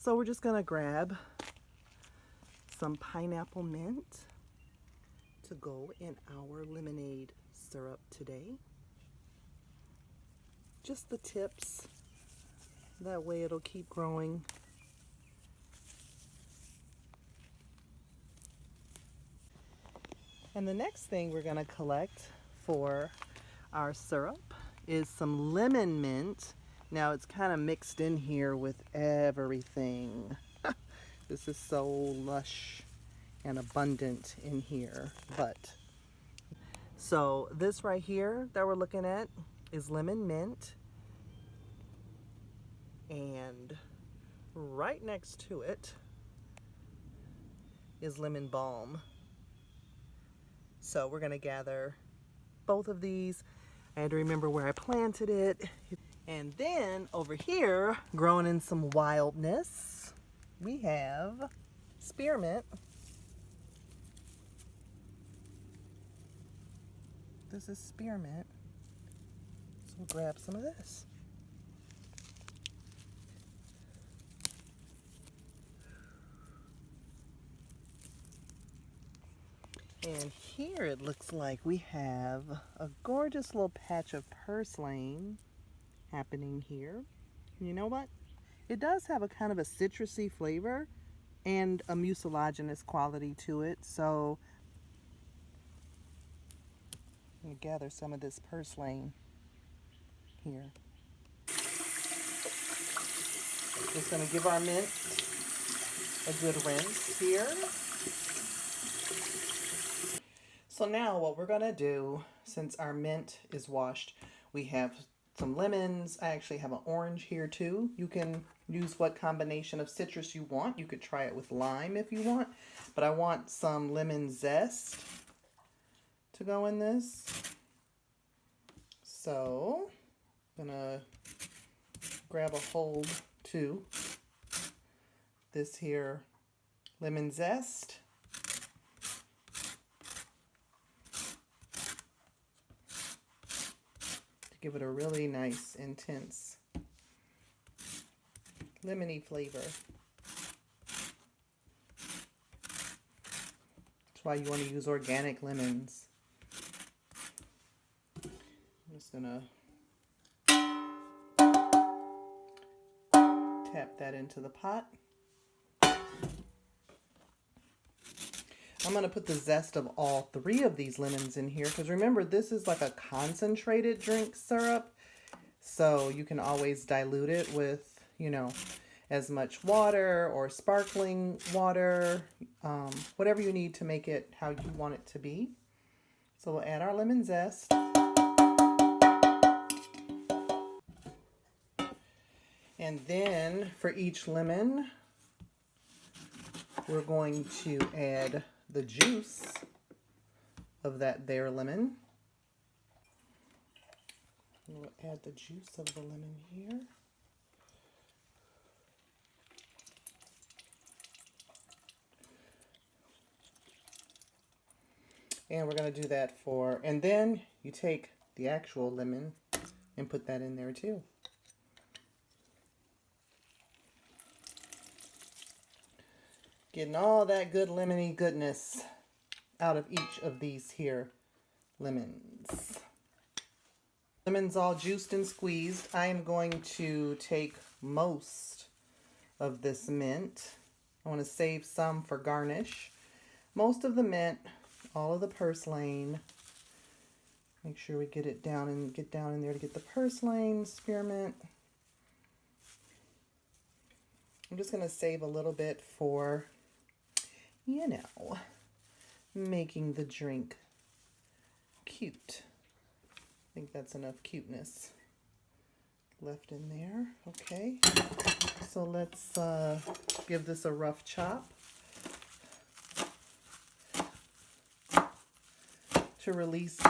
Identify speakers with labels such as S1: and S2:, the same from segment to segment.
S1: So we're just gonna grab some pineapple mint to go in our lemonade syrup today. Just the tips, that way it'll keep growing. And the next thing we're gonna collect for our syrup is some lemon mint. Now it's kind of mixed in here with everything. This is so lush and abundant in here. So this right here that we're looking at is lemon mint, and right next to it is lemon balm. So we're gonna gather both of these. I had to remember where I planted it. And then over here, growing in some wildness, we have spearmint. This is spearmint. So we'll grab some of this. And here it looks like we have a gorgeous little patch of purslane happening here. And you know what? It does have a kind of a citrusy flavor and a mucilaginous quality to it. So I'm going to gather some of this purslane here. Just going to give our mint a good rinse here. So now what we're going to do, since our mint is washed, we have some lemons. I actually have an orange here too. You can use what combination of citrus you want. You could try it with lime if you want, but I want some lemon zest to go in this. So I'm gonna grab a hold to this here lemon zest. Give it a really nice, intense, lemony flavor. That's why you want to use organic lemons. I'm just gonna tap that into the pot. I'm going to put the zest of all 3 of these lemons in here, because remember, this is like a concentrated drink syrup, so you can always dilute it with, you know, as much water or sparkling water, whatever you need to make it how you want it to be. So we'll add our lemon zest. And then for each lemon, we're going to add the juice of that there lemon. We'll add the juice of the lemon here. And we're going to do that and then you take the actual lemon and put that in there too. Getting all that good lemony goodness out of each of these here lemons. Lemons all juiced and squeezed. I am going to take most of this mint. I want to save some for garnish. Most of the mint, all of the purslane. Make sure we get it down and get down in there to get the purslane, spearmint. I'm just going to save a little bit for, you know, making the drink cute. I think that's enough cuteness left in there. Okay, so let's give this a rough chop to release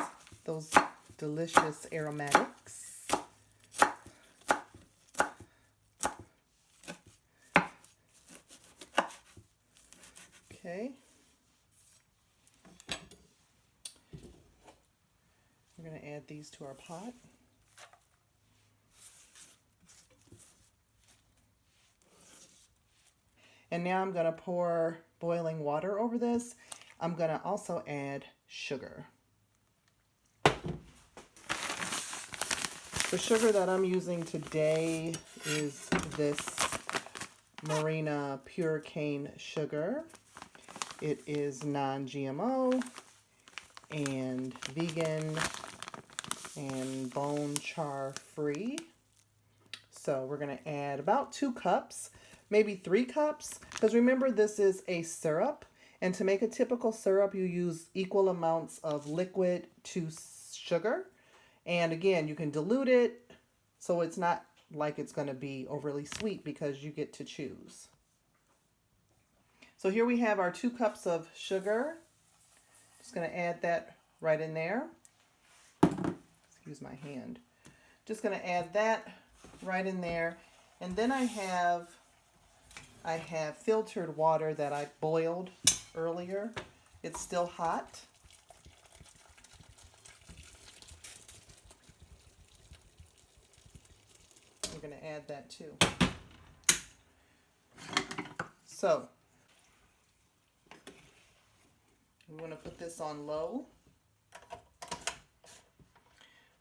S1: those delicious aromatics. Okay. We're going to add these to our pot. And now I'm going to pour boiling water over this. I'm going to also add sugar. The sugar that I'm using today is this Marina Pure Cane sugar. It is non-GMO and vegan and bone char free. So we're going to add about 2 cups, maybe 3 cups, because remember this is a syrup, and to make a typical syrup you use equal amounts of liquid to sugar. And again, you can dilute it so it's not like it's going to be overly sweet because you get to choose. So here we have our 2 cups of sugar. Just going to add that right in there. Excuse my hand. Just going to add that right in there. And then I have filtered water that I boiled earlier. It's still hot. I'm going to add that too. So we want to put this on low.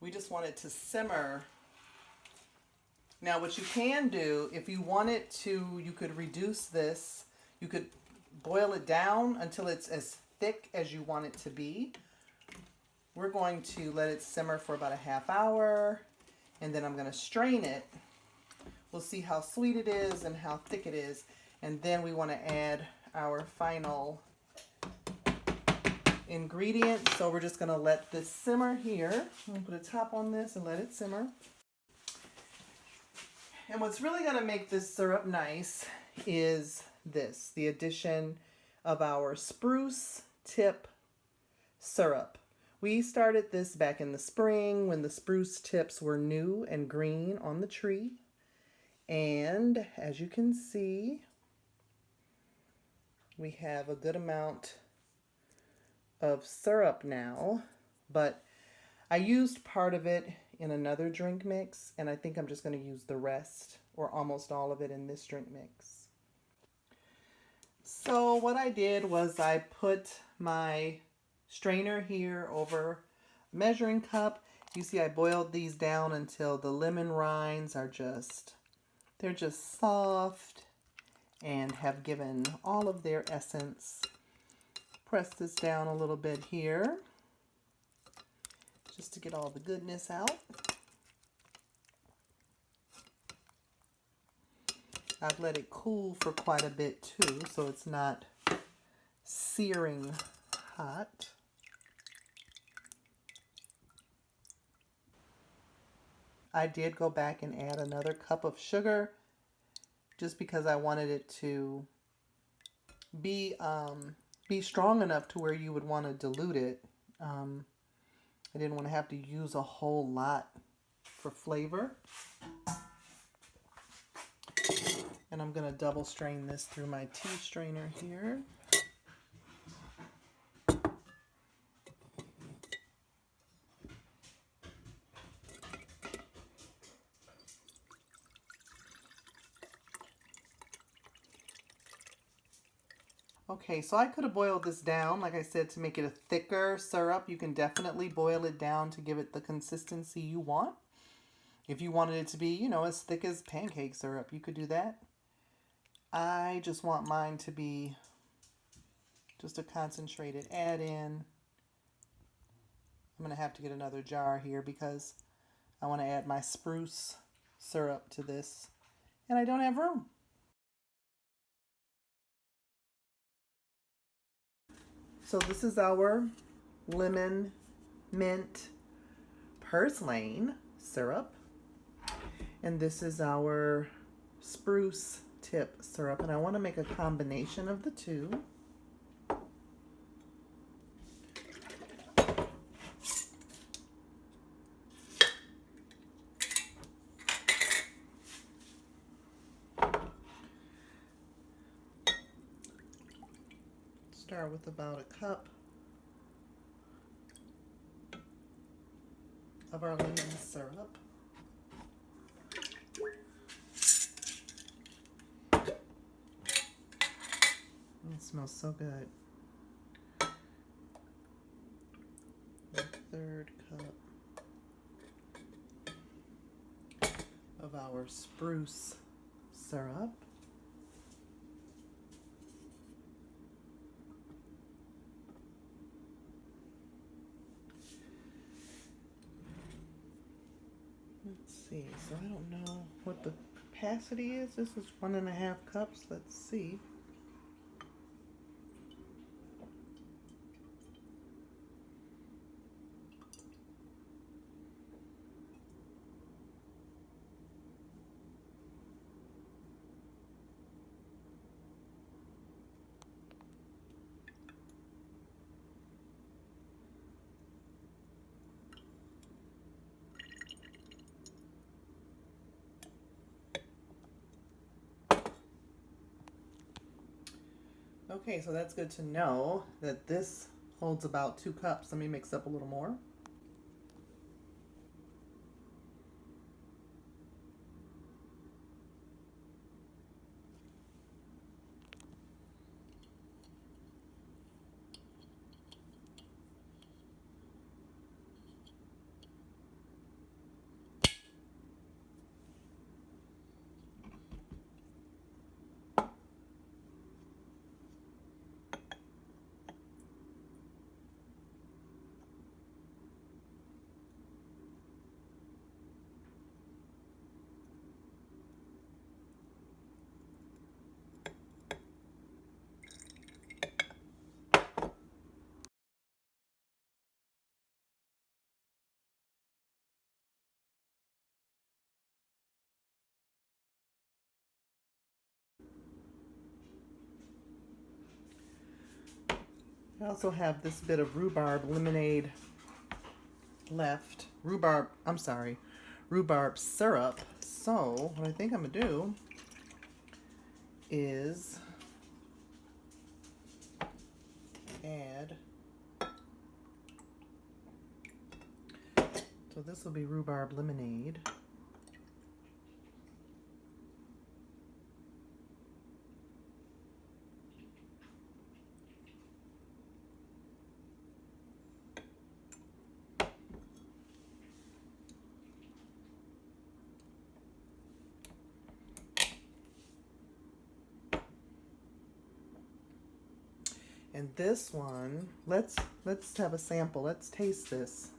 S1: We just want it to simmer. Now what you can do, if you want it to, you could reduce this. You could boil it down until it's as thick as you want it to be. We're going to let it simmer for about a half hour, and then I'm going to strain it. We'll see how sweet it is and how thick it is, and then we want to add our final ingredient. So we're just going to let this simmer here. I'm going to put a top on this and let it simmer. And what's really going to make this syrup nice is this, the addition of our spruce tip syrup. We started this back in the spring when the spruce tips were new and green on the tree. And as you can see, we have a good amount of syrup now, but I used part of it in another drink mix, and I think I'm just going to use the rest or almost all of it in this drink mix. So what I did was I put my strainer here over a measuring cup. You see I boiled these down until the lemon rinds are they're just soft and have given all of their essence. Press this down a little bit here just to get all the goodness out. I've let it cool for quite a bit too, so it's not searing hot. I did go back and add another cup of sugar just because I wanted it to be strong enough to where you would want to dilute it. I didn't want to have to use a whole lot for flavor. And I'm going to double strain this through my tea strainer here. Okay, so I could have boiled this down, like I said, to make it a thicker syrup. You can definitely boil it down to give it the consistency you want. If you wanted it to be, you know, as thick as pancake syrup, you could do that. I just want mine to be just a concentrated add-in. I'm going to have to get another jar here because I want to add my spruce syrup to this, and I don't have room. So this is our lemon mint purslane syrup, and this is our spruce tip syrup, and I want to make a combination of the two. Start with about a cup of our lemon syrup. smells so good. 1/3 cup of our spruce syrup. Let's see, so I don't know what the capacity is. This is 1.5 cups. Let's see. Okay, so that's good to know that this holds about 2 cups. Let me mix up a little more. I also have this bit of rhubarb lemonade left. Rhubarb syrup. So what I think I'm gonna do is add, so this will be rhubarb lemonade. And this one, let's have a sample. Let's taste this.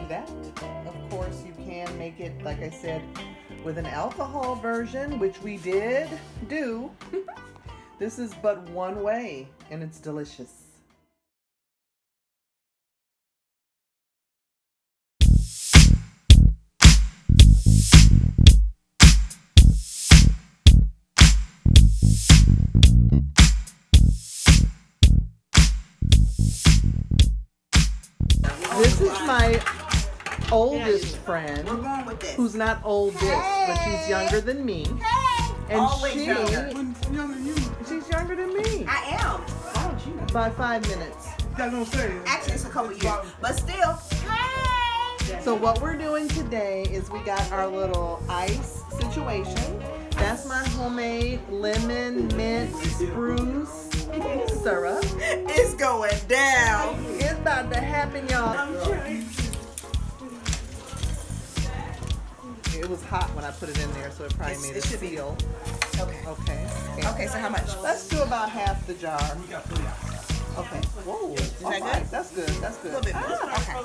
S1: That. Of course, you can make it, like I said, with an alcohol version, which we did do. This is but one way, and it's delicious. oldest friend,
S2: We're going with this.
S1: who's not oldest, but she's younger than me. And
S2: Always younger.
S1: she's younger than me
S2: I am.
S1: by 5 minutes.
S2: Actually, it's a couple years. But still,
S1: So what we're doing today is we got our little ice situation. That's my homemade lemon mint spruce syrup.
S2: it's going down.
S1: It's about to happen, y'all. It was hot when I put it in there, so it probably made it
S2: should be.
S1: seal.
S2: Okay.
S1: Okay.
S2: Okay, so how much?
S1: Let's do about half the jar. Okay. Whoa.
S2: that good?
S1: That's good. That's
S2: A
S1: good.
S2: little bit more. Okay.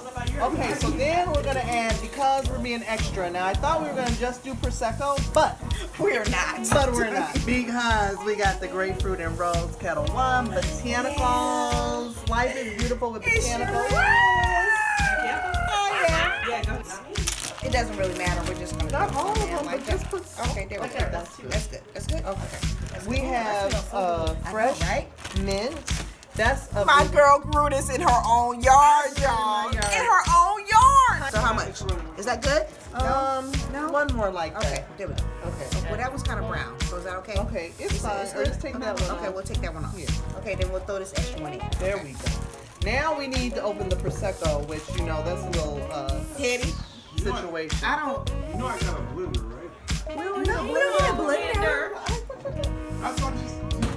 S1: Okay, so then we're gonna add, because we're being extra. Now I thought we were gonna just do Prosecco, but
S2: We're not.
S1: we're not, because we got the grapefruit and rose Kettle One, botanicals. Life is beautiful with botanicals.
S2: Oh, yeah. It doesn't really matter. We're just gonna
S1: Not
S2: do it
S1: all of them,
S2: like
S1: but
S2: that.
S1: just put.
S2: Okay, there we go. That's good. That's good. Okay.
S1: We have fresh
S2: right?
S1: mint. That's a
S2: My girl grew this in her own yard, y'all. In her own yard. So how much? Is that good?
S1: No. One more like
S2: Okay,
S1: that.
S2: there we go.
S1: Okay.
S2: Well, that was kind of brown. So is that okay?
S1: Okay, it's fine.
S2: It's
S1: Let's
S2: good?
S1: take that one
S2: Okay,
S1: off.
S2: we'll take that one off.
S1: Here.
S2: Okay, then we'll throw this extra one in.
S1: There we go. Now we need to open the Prosecco, which, you know, that's a little
S2: Teddy,
S1: situation.
S2: I don't.
S3: You know I got a blender, right?
S2: No, we don't need a blender.
S3: I thought you.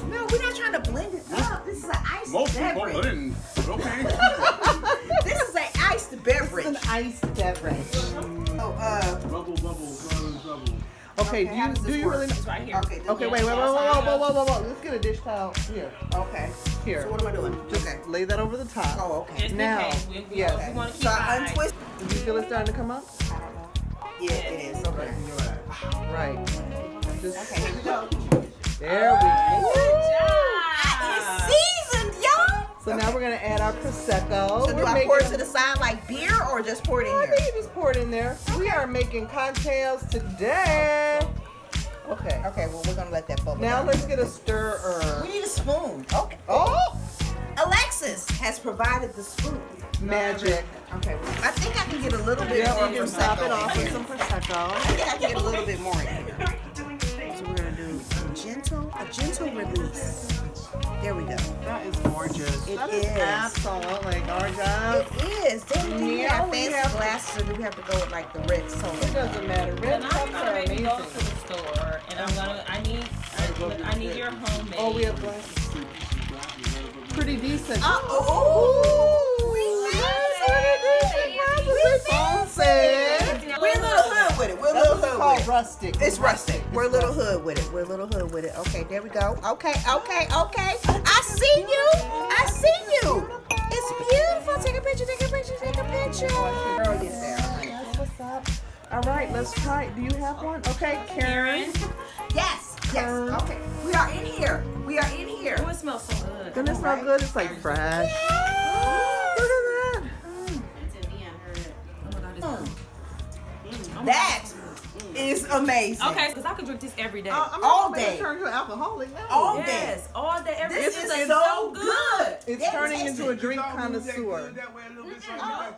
S2: No, we're not trying to blend it up. This is an iced
S3: Most people
S2: beverage.
S3: wouldn't. Okay.
S2: This is an iced beverage.
S1: It's an iced beverage.
S2: Oh,
S3: Bubble.
S1: Okay,
S2: how does
S1: do
S2: this
S1: you
S2: work?
S1: really?
S4: It's right here.
S2: Okay.
S1: Okay, wait. Whoa. Let's get a dish towel here.
S2: Okay.
S1: Here.
S2: So what am I doing?
S1: Just
S2: Okay.
S1: lay that over the top.
S2: Oh, okay.
S4: Just
S1: Now,
S4: in case. We
S1: yes.
S4: want to keep
S2: So
S4: our
S2: I
S4: eyes.
S2: untwist.
S1: Do you feel it starting to come up?
S2: I don't know. Yeah, it is. Okay.
S1: Right. Just,
S2: Okay, here we go.
S1: there we go.
S2: It's seasoned, y'all.
S1: So now we're gonna add our Prosecco.
S2: So do
S1: We're
S2: I pour it
S1: making-
S2: to the side like beer or just pour it in
S1: I
S2: here?
S1: think you just pour it in there. We are making cocktails today. Okay.
S2: Okay, well, we're going to let that bubble
S1: Now
S2: down.
S1: let's get a stirrer.
S2: We need a spoon. Okay.
S1: Oh,
S2: Alexis has provided the spoon.
S1: magic.
S2: Okay, well, I think I can get a little bit
S1: Yeah,
S2: more
S1: you can top
S2: Prosecco
S1: it off
S2: in
S1: with
S2: here.
S1: some Prosecco.
S2: I think I can get a little bit more in here. So we're going to do a gentle release. There we go.
S1: That is gorgeous.
S2: It
S1: That is
S2: is.
S1: absolutely gorgeous.
S2: It is. Do we
S1: Yeah,
S2: have
S1: we
S2: fancy
S1: have-
S2: glasses or do we have to go with like the red
S1: It
S2: soda?
S1: doesn't matter. Red
S4: Then I'm
S1: cups
S4: gonna
S1: are
S4: maybe go to
S1: amazing.
S4: the store and I need your homemade.
S1: Oh, we have glasses. Pretty decent.
S2: We're a little hood with it. We're a little hood
S1: called
S2: with it.
S1: rustic.
S2: It's rustic. We're a little hood with it. We're a little hood with it. Okay, there we go. Okay. I see you. It's beautiful. Take a picture. Girl, yes, there.
S1: That's what's up. All right, let's try it. Do you have one? Okay, Karen.
S2: Yes. Okay. We are in here.
S4: Oh, it smells so good.
S1: Doesn't it smell good? It's like fresh. Look at that.
S2: That is amazing.
S4: Okay, because I could drink this every day.
S1: I'm
S2: All
S1: not
S2: day.
S1: gonna turn to an alcoholic now.
S2: All day.
S4: Yes, all day, every day.
S2: This is
S4: It's
S2: so good.
S1: It's
S2: Yeah,
S1: turning
S2: taste
S1: into a
S2: it.
S1: drink connoisseur.
S3: That way a little bit so
S2: Oh,